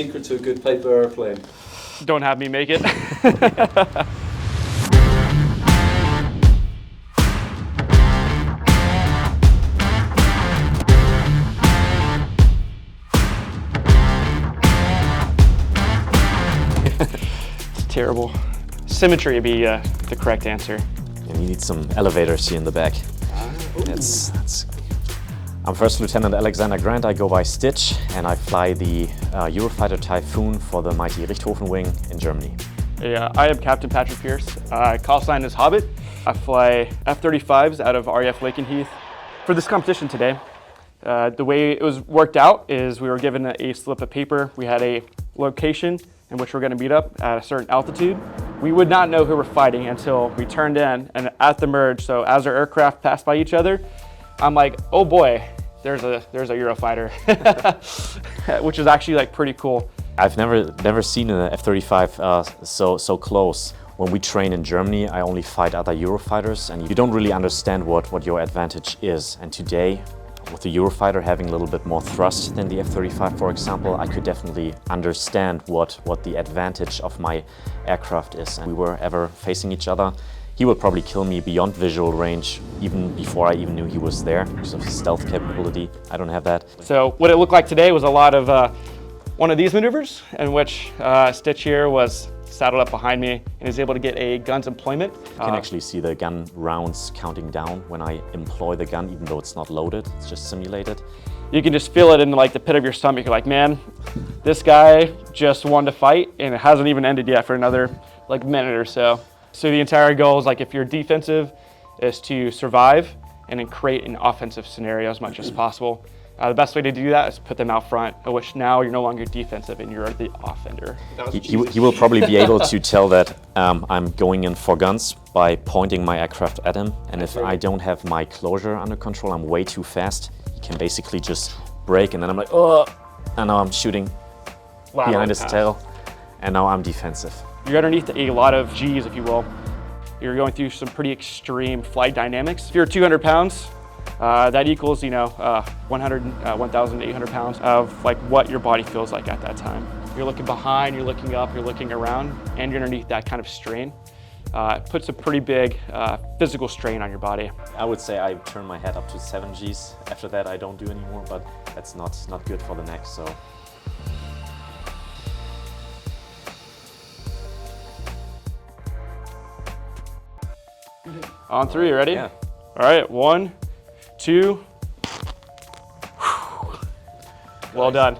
secret to a good paper airplane? Don't have me make it. It's terrible. Symmetry would be the correct answer. And you need some elevators here in the back. I'm First Lieutenant Alexander Grandt. I go by Stitch, and I fly the Eurofighter Typhoon for the mighty Richthofen wing in Germany. Yeah, I am Captain Patrick Pearce. Call sign is HObIT. I fly F-35s out of RAF Lakenheath. For this competition today, the way it was worked out is we were given a slip of paper. We had a location in which we're going to meet up at a certain altitude. We would not know who we're fighting until we turned in and at the merge. So as our aircraft passed by each other, I'm like, oh boy, there's a Eurofighter, which is actually like pretty cool. I've never seen an F-35 so close. When we train in Germany, I only fight other Eurofighters, and you don't really understand what your advantage is. And today, with the Eurofighter having a little bit more thrust than the F-35, for example, I could definitely understand what the advantage of my aircraft is. And we were ever facing each other. He would probably kill me beyond visual range, even before I even knew he was there, because of his stealth capability. I don't have that. So what it looked like today was a lot of one of these maneuvers, in which Stitch here was saddled up behind me and is able to get a gun's employment. You can actually see the gun rounds counting down when I employ the gun, even though it's not loaded, it's just simulated. You can just feel it in like the pit of your stomach. You're like, man, this guy just won to fight and it hasn't even ended yet for another like minute or so. So the entire goal is, like, if you're defensive, is to survive and then create an offensive scenario as much as possible. The best way to do that is put them out front, at which now you're no longer defensive and you're the offender. He will probably be able to tell that I'm going in for guns by pointing my aircraft at him. And if I don't have my closure under control, I'm way too fast, he can basically just brake, and then I'm like, oh, and now I'm shooting behind his tail, and now I'm defensive. You're underneath a lot of G's, if you will. You're going through some pretty extreme flight dynamics. If you're 200 pounds, that equals, 1,800 pounds of like what your body feels like at that time. You're looking behind, you're looking up, you're looking around, and you're underneath that kind of strain. It puts a pretty big physical strain on your body. I would say I turn my head up to 7 Gs. After that, I don't do anymore, but that's not good for the neck, so. On 3, you ready? Yeah. All right, 1, 2. Well done.